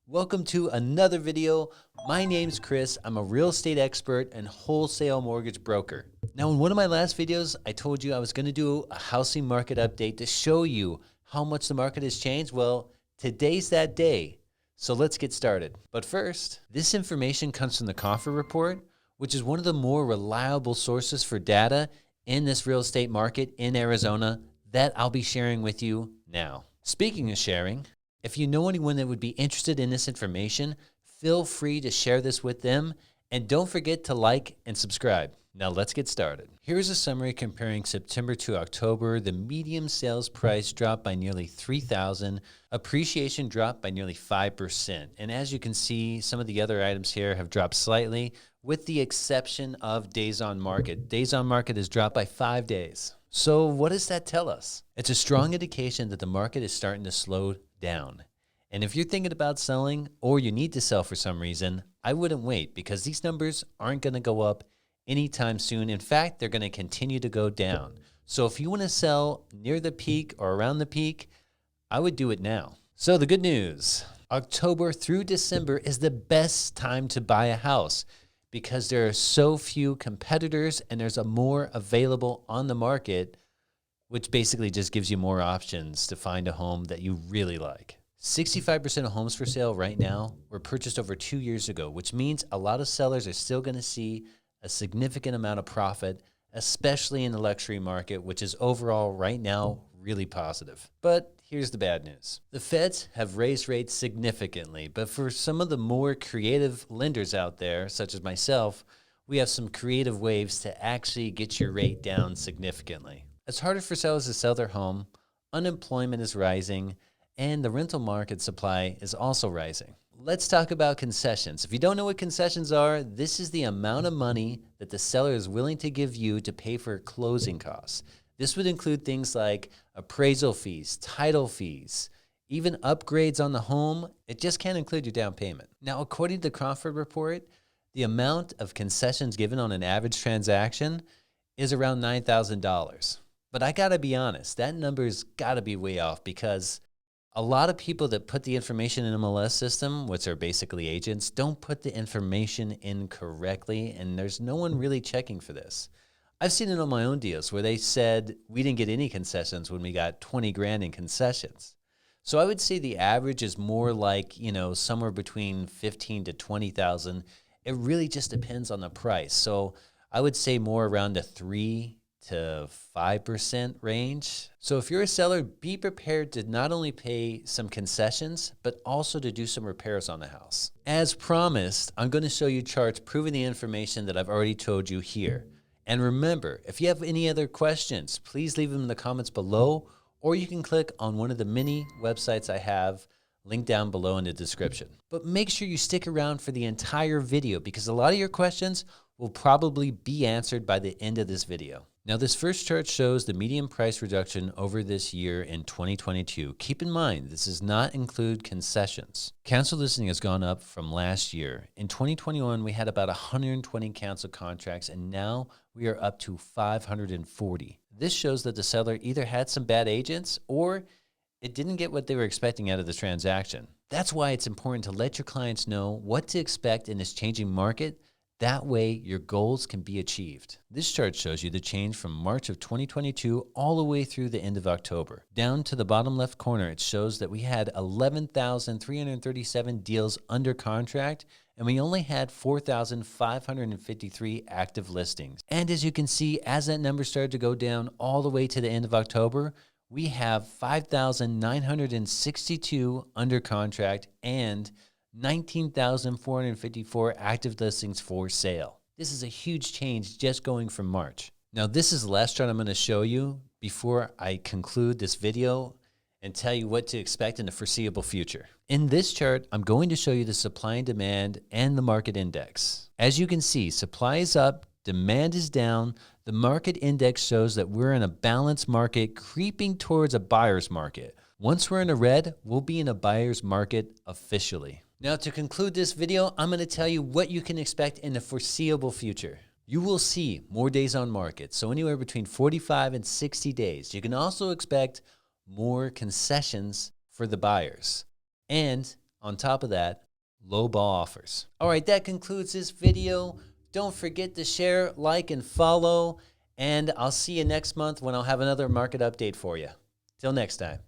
Welcome to another video. My name's Chris. I'm a real estate expert and wholesale mortgage broker. Now, in one of my last videos, I told you I was going to do a housing market update to show you how much the market has changed. Well, today's that day. So let's get started. But first, this information comes from the CONCESSIONS report, which is one of the more reliable sources for data in this real estate market in Arizona that I'll be sharing with you now. Speaking of sharing, if you know anyone that would be interested in this information, feel free to share this with them, and don't forget to like and subscribe. Now let's get started. Here's a summary comparing September to October. The median sales price dropped by nearly $3,000. Appreciation dropped by nearly 5%. And as you can see, some of the other items here have dropped slightly, with the exception of days on market. Days on market has dropped by 5 days. So what does that tell us? It's a strong indication that the market is starting to slow down. And if you're thinking about selling or you need to sell for some reason, I wouldn't wait, because these numbers aren't going to go up anytime soon. In fact, they're going to continue to go down. So if you want to sell near the peak or around the peak, I would do it now. So the good news, October through December is the best time to buy a house because there are so few competitors and there's a more available on the market, which basically just gives you more options to find a home that you really like. 65% of homes for sale right now were purchased over 2 years ago, which means a lot of sellers are still going to see a significant amount of profit, especially in the luxury market, which is overall right now really positive. But here's the bad news. The feds have raised rates significantly, but for some of the more creative lenders out there, such as myself, we have some creative ways to actually get your rate down significantly. It's harder for sellers to sell their home, unemployment is rising, and the rental market supply is also rising. Let's talk about concessions. If you don't know what concessions are, this is the amount of money that the seller is willing to give you to pay for closing costs. This would include things like appraisal fees, title fees, even upgrades on the home. It just can't include your down payment. Now, according to the CONCESSIONS report, the amount of concessions given on an average transaction is around $9,000. But I gotta be honest, that number's gotta be way off, because a lot of people that put the information in NMLS system, which are basically agents, don't put the information in correctly, and there's no one really checking for this. I've seen it on my own deals where they said we didn't get any concessions when we got 20 grand in concessions. So I would say the average is more like, somewhere between 15 to 20,000. It really just depends on the price. So I would say more around the 3 to 5% range. So if you're a seller, be prepared to not only pay some concessions, but also to do some repairs on the house. As promised, I'm going to show you charts proving the information that I've already told you here. And remember, if you have any other questions, please leave them in the comments below, or you can click on one of the many websites I have linked down below in the description. But make sure you stick around for the entire video, because a lot of your questions will probably be answered by the end of this video. Now, this first chart shows the median price reduction over this year in 2022. Keep in mind, this does not include concessions. Cancel listing has gone up from last year. In 2021, we had about 120 cancel contracts, and now we are up to 540. This shows that the seller either had some bad agents or it didn't get what they were expecting out of the transaction. That's why it's important to let your clients know what to expect in this changing market. That way, your goals can be achieved. This chart shows you the change from March of 2022 all the way through the end of October. Down to the bottom left corner, it shows that we had 11,337 deals under contract, and we only had 4,553 active listings. And as you can see, as that number started to go down all the way to the end of October, we have 5,962 under contract and 19,454 active listings for sale. This is a huge change just going from March. Now, this is the last chart I'm going to show you before I conclude this video and tell you what to expect in the foreseeable future. In this chart, I'm going to show you the supply and demand and the market index. As you can see, supply is up, demand is down. The market index shows that we're in a balanced market creeping towards a buyer's market. Once we're in a red, we'll be in a buyer's market officially. Now, to conclude this video, I'm going to tell you what you can expect in the foreseeable future. You will see more days on market, so anywhere between 45 and 60 days. You can also expect more concessions for the buyers. And On top of that, low ball offers. All right, that concludes this video. Don't forget to share, like, and follow. And I'll see you next month when I'll have another market update for you. Till next time.